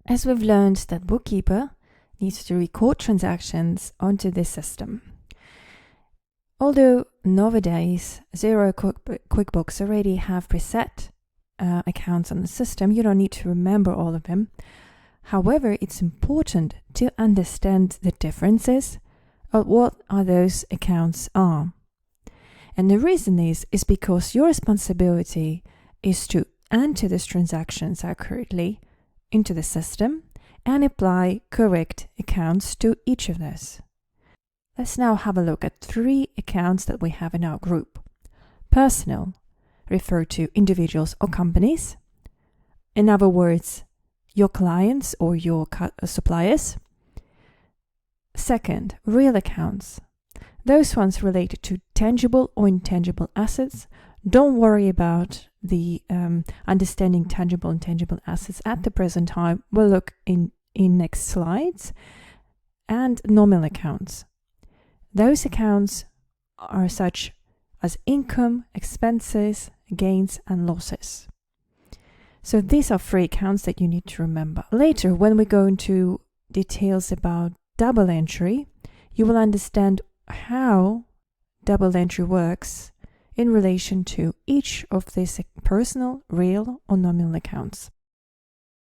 as we've learned that bookkeeper needs to record transactions onto this system. Although nowadays Xero QuickBooks already have preset accounts on the system, you don't need to remember all of them. However, it's important to understand the differences of what are those accounts are. And the reason is because your responsibility is to enter these transactions accurately into the system and apply correct accounts to each of those. Let's now have a look at 3 accounts that we have in our group. Personal refer to individuals or companies. In other words, your clients or your suppliers. Second, real accounts. Those ones related to tangible or intangible assets. Don't worry about the understanding tangible and intangible assets at the present time. We'll look in next slides. And nominal accounts. Those accounts are such as income, expenses, gains, and losses. So these are 3 accounts that you need to remember. Later, when we go into details about double entry, you will understand how double entry works in relation to each of these personal, real, or nominal accounts.